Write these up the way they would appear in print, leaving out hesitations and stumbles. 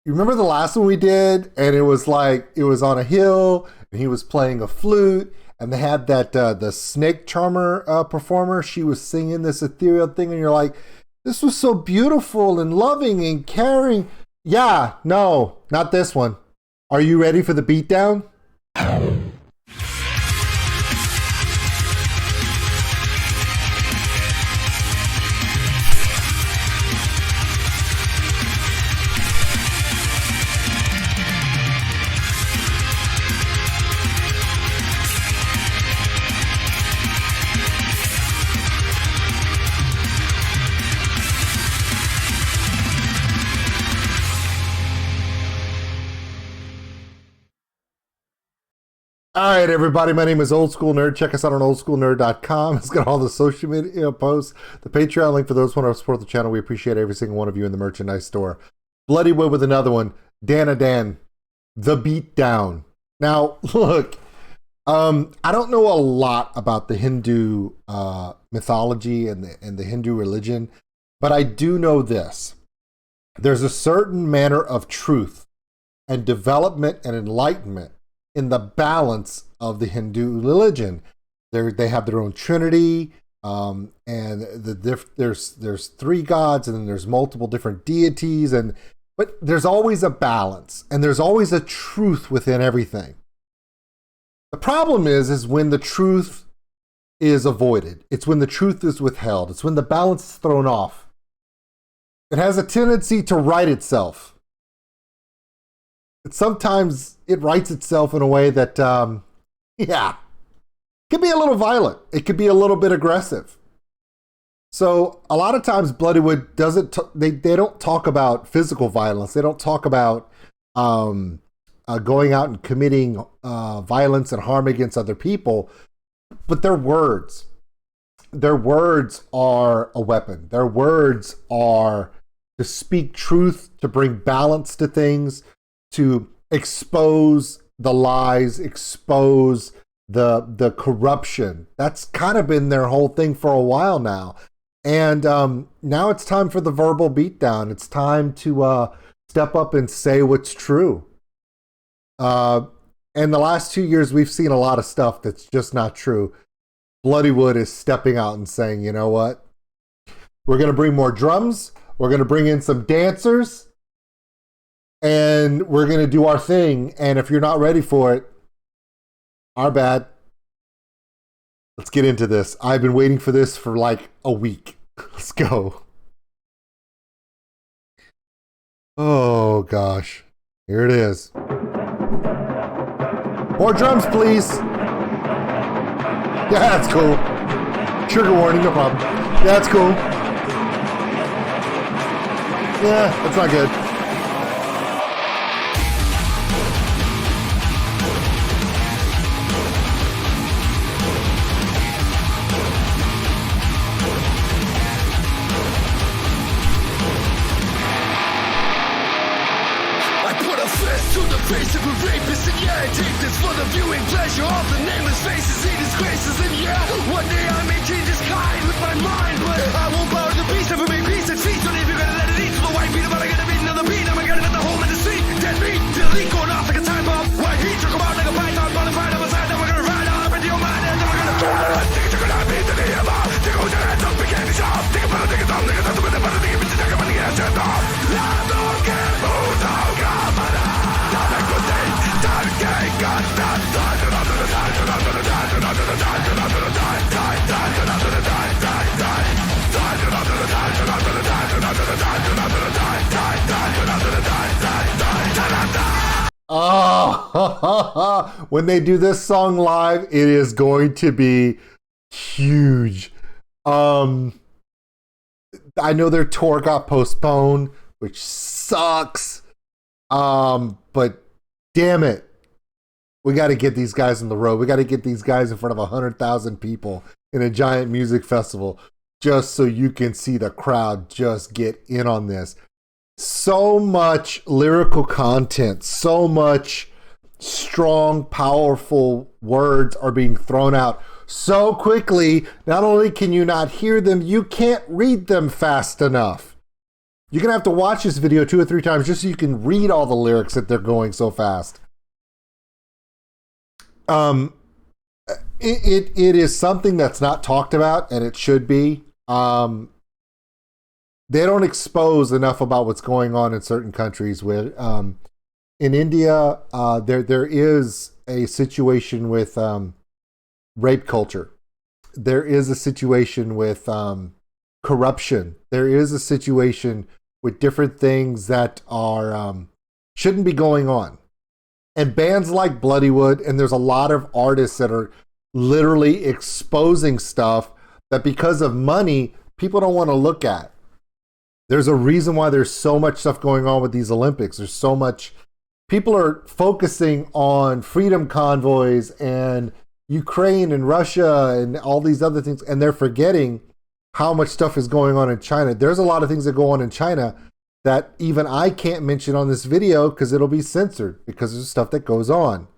You remember the last one we did, and it was like it was on a hill, and he was playing a flute, and they had that the snake charmer performer. She was singing this ethereal thing, and you're like, this was so beautiful and loving and caring. Yeah, no, not this one. Are you ready for the beatdown? All right, everybody. My name is Old School Nerd. Check us out on oldschoolnerd.com. It's got all the social media posts, the Patreon link for those who want to support the channel. We appreciate every single one of you in the merchandise store. Bloodywood with another one. Dan, the beatdown. Now, look, I don't know a lot about the Hindu mythology and the Hindu religion, but I do know this. There's a certain manner of truth and development and enlightenment in the balance of the Hindu religion. They have their own trinity, and there's three gods, and then there's multiple different deities, but there's always a balance, and there's always a truth within everything. The problem is when the truth is avoided. It's when the truth is withheld. It's when the balance is thrown off. It has a tendency to right itself. Sometimes it writes itself in a way that, it could be a little violent. It could be a little bit aggressive. So a lot of times Bloodywood doesn't, they don't talk about physical violence. They don't talk about going out and committing violence and harm against other people, but their words are a weapon. Their words are to speak truth, to bring balance to things, to expose the lies, expose the corruption. That's kind of been their whole thing for a while now. And now it's time for the verbal beatdown. It's time to step up and say what's true. And the last 2 years, we've seen a lot of stuff that's just not true. Bloodywood is stepping out and saying, you know what? We're going to bring more drums. We're going to bring in some dancers. And we're going to do our thing. And if you're not ready for it, our bad. Let's get into this. I've been waiting for this for like a week. Let's go. Oh, gosh. Here it is. More drums, please. Yeah, that's cool. Trigger warning, no problem. Yeah, that's cool. Yeah, that's not good. To the face of a rapist, and yeah, I take this for the viewing pleasure of the nameless faces he disgraces. And yeah, one day I may change his kind with my mind, but I won't bow to the beast, never make peace and feast. Don't even gonna let it eat to the white beat, but I gotta beat another beat. I'm gonna let the home in the seat, dead meat, till the leak going off like a time bomb. White heat, trickle out like a python, bonafide on my side, then we're gonna ride all up into your mind, and then we're gonna throw it on. Take a trick on that beat, to the ear mouth. Take a hold your hands up, begin to shop. Take a put take a thumb, take a thumb, with a butter, take a bitch, take a money, and turn off. I don't care who's out, come on. Oh, when they do this song live, it is going to be huge. I know their tour got postponed, which sucks. But damn it, we got to get these guys on the road. We got to get these guys in front of 100,000 people in a giant music festival, just so you can see the crowd just get in on this. So much lyrical content, so much strong, powerful words are being thrown out so quickly. Not only can you not hear them, you can't read them fast enough. You're going to have to watch this video 2 or 3 times just so you can read all the lyrics that they're going so fast. It is something that's not talked about, and it should be. They don't expose enough about what's going on in certain countries. Where in India, there is a situation with rape culture. There is a situation with corruption. There is a situation with different things that are shouldn't be going on. And bands like Bloodywood, and there's a lot of artists that are literally exposing stuff that because of money, people don't want to look at. There's a reason why there's so much stuff going on with these Olympics. There's so much. People are focusing on freedom convoys and Ukraine and Russia and all these other things, and they're forgetting how much stuff is going on in China. There's a lot of things that go on in China that even I can't mention on this video because it'll be censored, because there's stuff that goes on.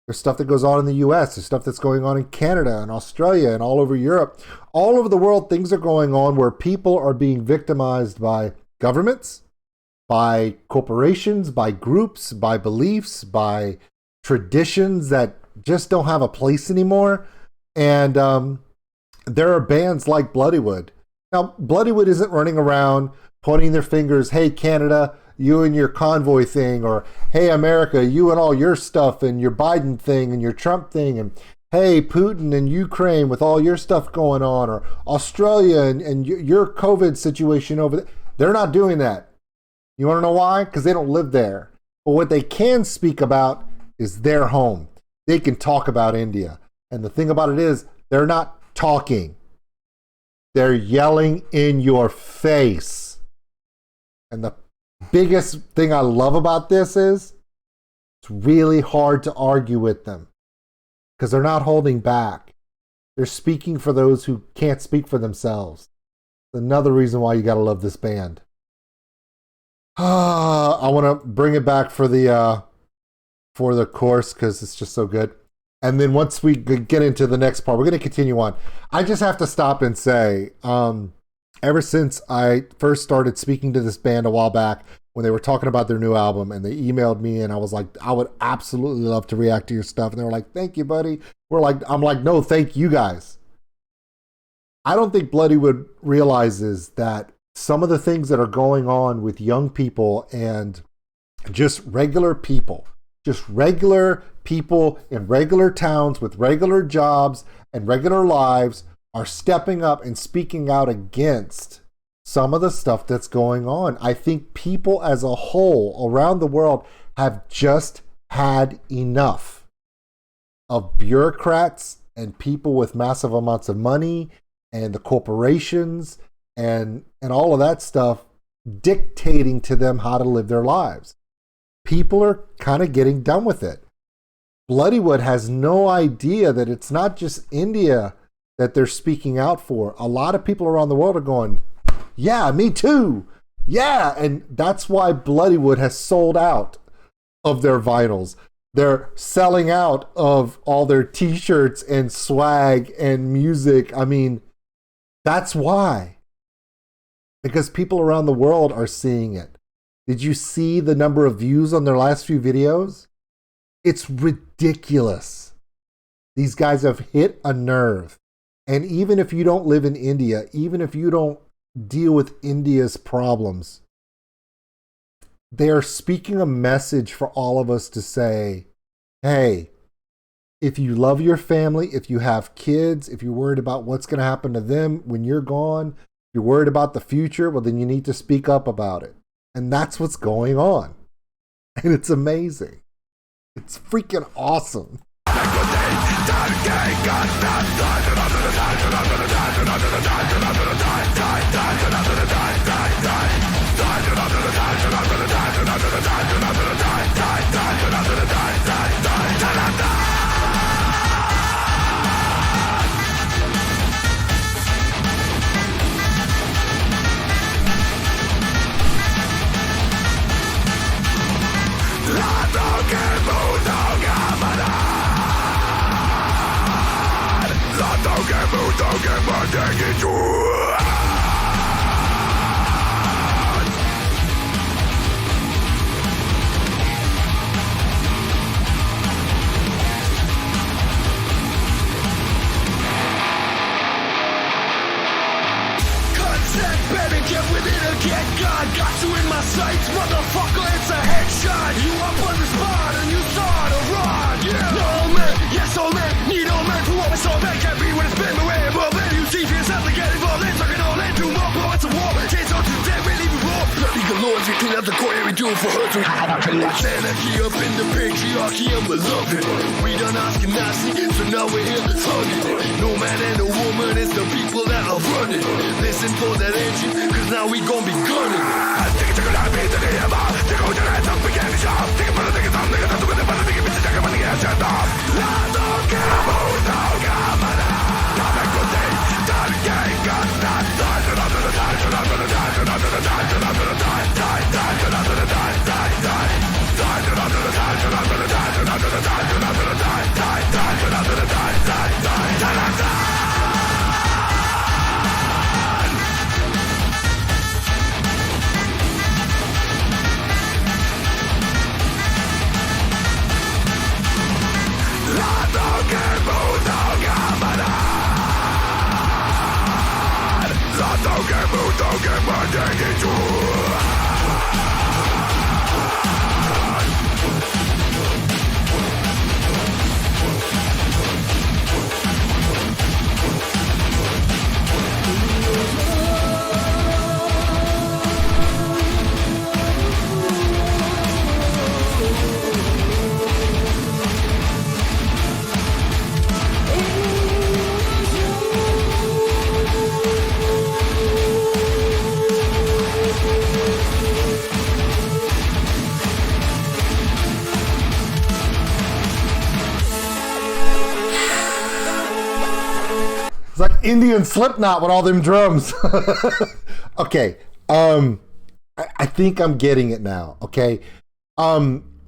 There's stuff that goes on in the US. There's stuff that's going on in Canada and Australia and all over Europe. All over the world, things are going on where people are being victimized by governments, by corporations, by groups, by beliefs, by traditions that just don't have a place anymore. And there are bands like Bloodywood. Now, Bloodywood isn't running around pointing their fingers, hey, Canada, you and your convoy thing, or hey, America, you and all your stuff and your Biden thing and your Trump thing, and hey, Putin and Ukraine with all your stuff going on, or Australia and your COVID situation over there. They're not doing that. You want to know why? Because they don't live there. But what they can speak about is their home. They can talk about India. And the thing about it is, they're not talking. They're yelling in your face. And the biggest thing I love about this is it's really hard to argue with them because they're not holding back. They're speaking for those who can't speak for themselves. Another reason why you got to love this band. I want to bring it back for the course because it's just so good. And then once we get into the next part, we're going to continue on. I just have to stop and say, ever since I first started speaking to this band a while back, when they were talking about their new album, and they emailed me, and I was like, I would absolutely love to react to your stuff. And they were like, thank you, buddy. I'm like, no, thank you guys. I don't think Bloodywood realizes that some of the things that are going on with young people and just regular people in regular towns with regular jobs and regular lives are stepping up and speaking out against some of the stuff that's going on. I think people as a whole around the world have just had enough of bureaucrats and people with massive amounts of money and the corporations and all of that stuff dictating to them how to live their lives. People are kind of getting done with it. Bloodywood has no idea that it's not just India that they're speaking out for. A lot of people around the world are going, yeah, me too. Yeah. And that's why Bloodywood has sold out of their vinyls. They're selling out of all their t-shirts and swag and music. I mean, that's why. Because people around the world are seeing it. Did you see the number of views on their last few videos? It's ridiculous. These guys have hit a nerve. And even if you don't live in India, even if you don't deal with India's problems, they are speaking a message for all of us to say, hey, if you love your family, if you have kids, if you're worried about what's going to happen to them when you're gone, if you're worried about the future, well, then you need to speak up about it. And that's what's going on. And it's amazing. It's freaking awesome. sights, motherfucker, it's a headshot. You up on the spot and you start to run. Yeah. No man, yes all men, need all men who always saw men can't be when it's been away. Well then you see for yourself to get involved in talking all in, do more parts of war. Chains on to the dead, we leave it raw. Bloody galore, we clean up the core, we do it for her to sanity up in the patriarchy and we love it. We done asking nasty, so now we're here hugging it. No man and no woman, it's the people that are running. Listen for that engine, cause now we gon' be gunning. I think it's a good idea to get him out. Take out your hands up, begin to shop. Take it for the thing, I'm niggas, that's what they're gonna think. Bitches, take it for the ass, shut up. La toca, mundo, cámara. Dame con day, dale gang, gun, die, die, die, die, die, die, die, die, It's like Indian Slipknot with all them drums. Okay. I think I'm getting it now. Okay.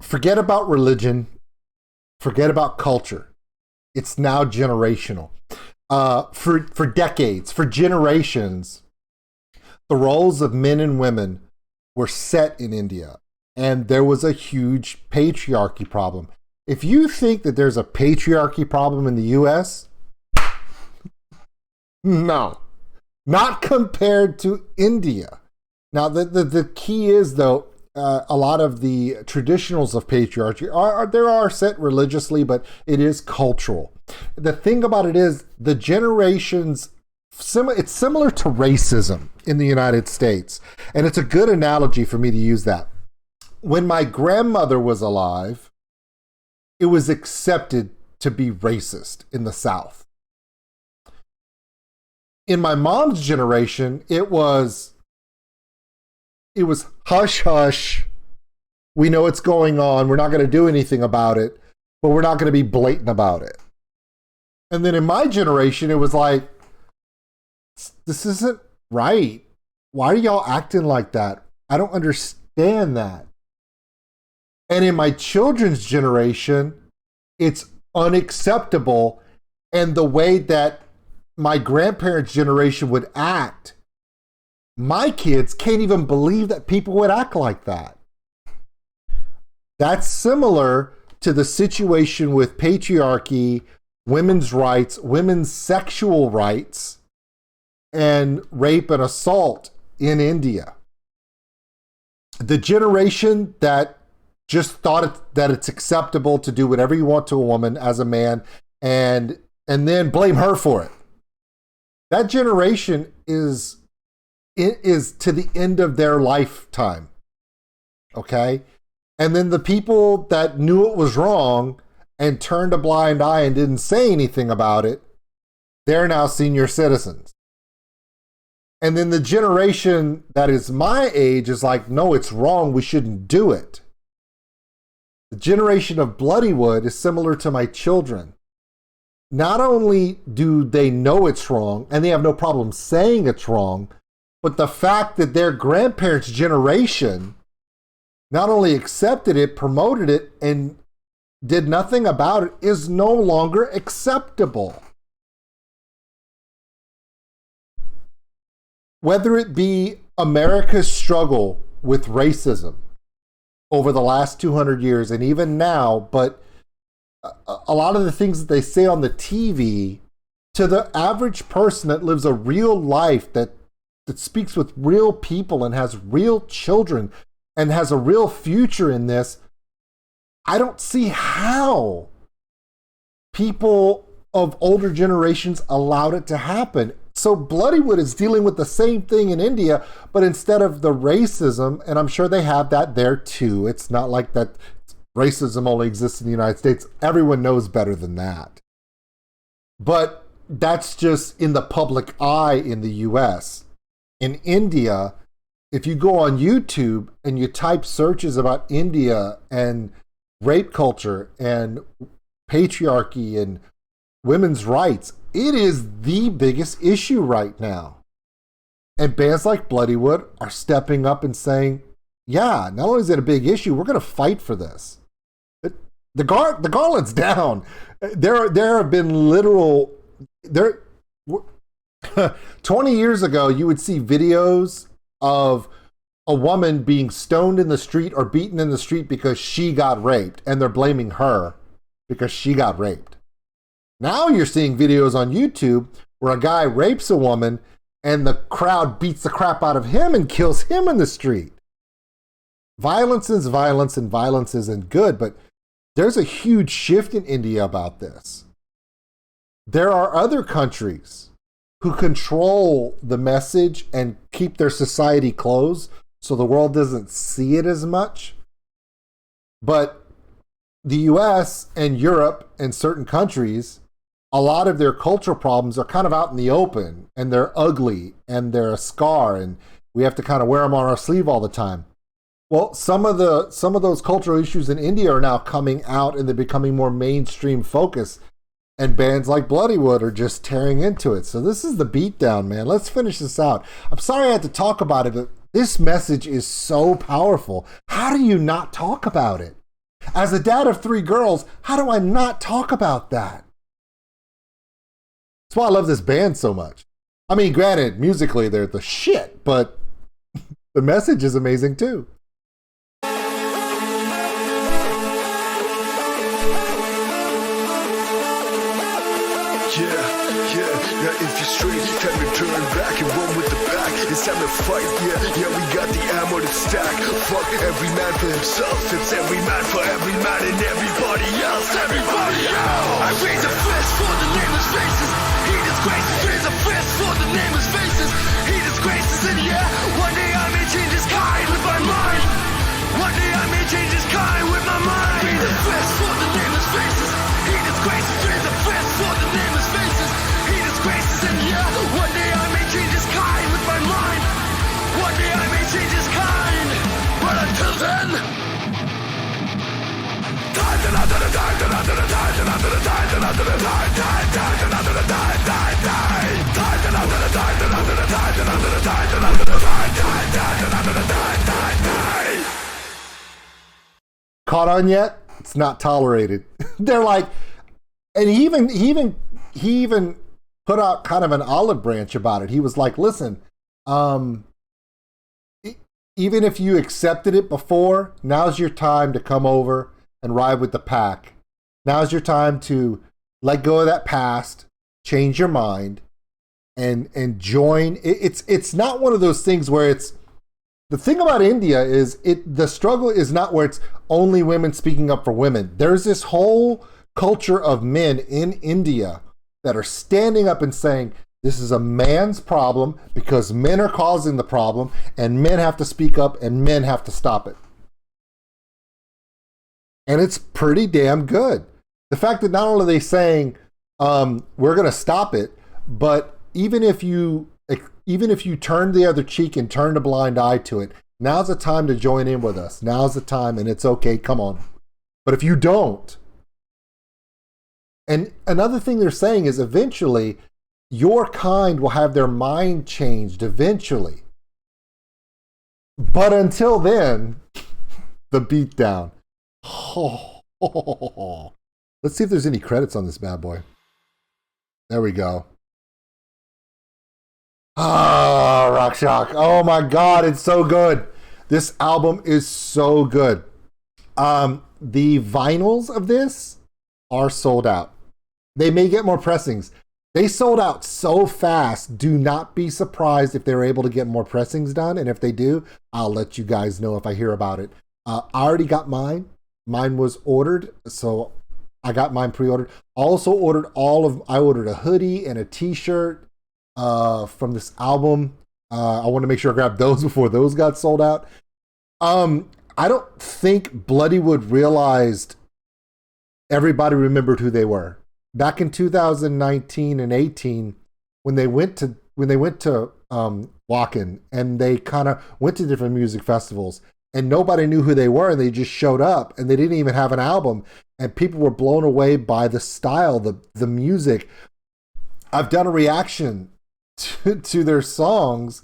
Forget about religion. Forget about culture. It's now generational. For decades, for generations, the roles of men and women were set in India, and there was a huge patriarchy problem. If you think that there's a patriarchy problem in the US, no, not compared to India. Now, the key is, though, a lot of the traditionals of patriarchy are set religiously, but it is cultural. The thing about it is the generations, it's similar to racism in the United States. And it's a good analogy for me to use that. When my grandmother was alive, it was accepted to be racist in the South. In my mom's generation, it was hush hush. We know what's going on. We're not going to do anything about it, but we're not going to be blatant about it. And then in my generation, it was like, this isn't right. Why are y'all acting like that? I don't understand that. And in my children's generation, it's unacceptable. And the way that my grandparents' generation would act, my kids can't even believe that people would act like that. That's similar to the situation with patriarchy, women's rights, women's sexual rights, and rape and assault in India. The generation that just thought that it's acceptable to do whatever you want to a woman as a man and then blame her for it. That generation is to the end of their lifetime. Okay? And then the people that knew it was wrong and turned a blind eye and didn't say anything about it, they're now senior citizens. And then the generation that is my age is like, no, it's wrong. We shouldn't do it. The generation of Bloodywood is similar to my children. Not only do they know it's wrong, and they have no problem saying it's wrong, but the fact that their grandparents' generation not only accepted it, promoted it, and did nothing about it is no longer acceptable. Whether it be America's struggle with racism over the last 200 years and even now, but a lot of the things that they say on the TV, to the average person that lives a real life, that speaks with real people and has real children, and has a real future in this, I don't see how people of older generations allowed it to happen. So Bloodywood is dealing with the same thing in India, but instead of the racism, and I'm sure they have that there too. It's not like that racism only exists in the United States. Everyone knows better than that. But that's just in the public eye in the US. In India, if you go on YouTube and you type searches about India and rape culture and patriarchy and women's rights, it is the biggest issue right now. And bands like Bloodywood are stepping up and saying, yeah, not only is it a big issue, we're going to fight for this. The gauntlet's down. There have been literal... 20 years ago, you would see videos of a woman being stoned in the street or beaten in the street because she got raped, and they're blaming her because she got raped. Now you're seeing videos on YouTube where a guy rapes a woman and the crowd beats the crap out of him and kills him in the street. Violence is violence, and violence isn't good, but there's a huge shift in India about this. There are other countries who control the message and keep their society closed so the world doesn't see it as much. But the US and Europe and certain countries, a lot of their cultural problems are kind of out in the open, and they're ugly, and they're a scar, and we have to kind of wear them on our sleeve all the time. Well, some of those cultural issues in India are now coming out, and they're becoming more mainstream focus, and bands like Bloodywood are just tearing into it. So this is the beatdown, man. Let's finish this out. I'm sorry I had to talk about it, but this message is so powerful. How do you not talk about it? As a dad of 3 girls, how do I not talk about that? That's why I love this band so much. I mean, granted, musically they're the shit, but the message is amazing too. Yeah, if you're straight, time to turn back and run with the pack. It's time to fight, yeah, we got the ammo to stack. Fuck every man for himself, it's every man for every man and everybody else, everybody else. I raise a fist for the nameless faces. He disgraces, raise a fist for the nameless faces. He disgraces, and yeah, one day I may change his kind with my mind. One day I may change his kind with my mind. Raise a fist for the nameless faces. He disgraces, raise a fist for the nameless faces. He disgraces, and yeah, one day I may change his kind with my mind. One day I may change his kind, but until then, Caught on yet? It's not tolerated. They're like, and he even put out kind of an olive branch about it. He was like, listen, even if you accepted it before, now's your time to come over and ride with the pack. Now's your time to let go of that past, change your mind, and join. It's not one of those things where it's, the thing about India is the struggle is not where it's only women speaking up for women. There's this whole culture of men in India that are standing up and saying, this is a man's problem because men are causing the problem, and men have to speak up and men have to stop it. And it's pretty damn good. The fact that not only are they saying, we're going to stop it, but even if you turn the other cheek and turn a blind eye to it, now's the time to join in with us. Now's the time, and it's okay, come on. But if you don't, and another thing they're saying is eventually your kind will have their mind changed eventually. But until then, the beatdown. Oh. Let's see if there's any credits on this bad boy. There we go. Ah, Rock Shock. Oh my God, it's so good. This album is so good. The vinyls of this are sold out. They may get more pressings. They sold out so fast. Do not be surprised if they're able to get more pressings done. And if they do, I'll let you guys know if I hear about it. I already got mine. Mine was ordered, so I got mine pre-ordered. Also I ordered a hoodie and a t-shirt from this album. I want to make sure I grabbed those before those got sold out. I don't think Bloodywood realized everybody remembered who they were. Back in 2019 and 18, when they went to Wacken, and they kind of went to different music festivals, and nobody knew who they were, and they just showed up, and they didn't even have an album, and people were blown away by the style, the music. I've done a reaction to their songs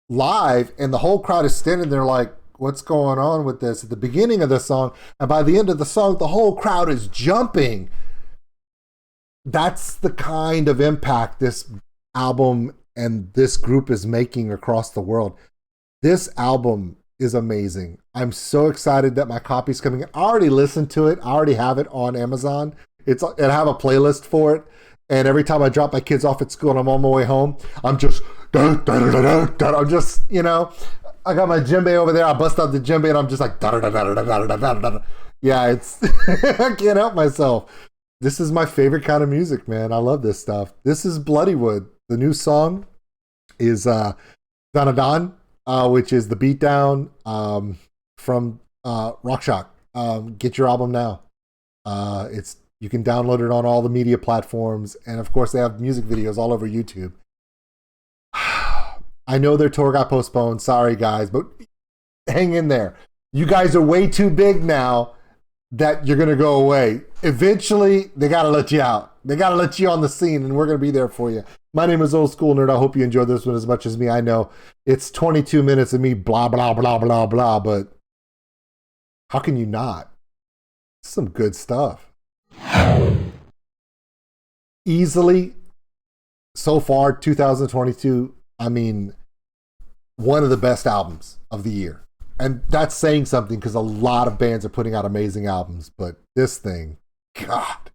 live, and the whole crowd is standing there like, what's going on with this? At the beginning of the song, and by the end of the song, the whole crowd is jumping. That's the kind of impact this album and this group is making across the world. This album is amazing. I'm so excited that my copy's coming in. I already listened to it. I already have it on Amazon. I have a playlist for it. And every time I drop my kids off at school and I'm on my way home, I'm just, I'm just, I got my djembe over there. I bust out the djembe and I'm just like, yeah, it's, I can't help myself. This is my favorite kind of music, man. I love this stuff. This is Bloodywood. The new song is Danadan, which is the beatdown from Rock Shock. Get your album now. You can download it on all the media platforms, and of course they have music videos all over YouTube. I know their tour got postponed. Sorry, guys, but hang in there. You guys are way too big now that you're going to go away. Eventually, they got to let you out. They got to let you on the scene, and we're going to be there for you. My name is OldSkuleNerd. I hope you enjoyed this one as much as me. I know it's 22 minutes of me blah, blah, blah, blah, blah, but how can you not? Some good stuff. Easily, so far, 2022, I mean, one of the best albums of the year. And that's saying something because a lot of bands are putting out amazing albums, but this thing, God.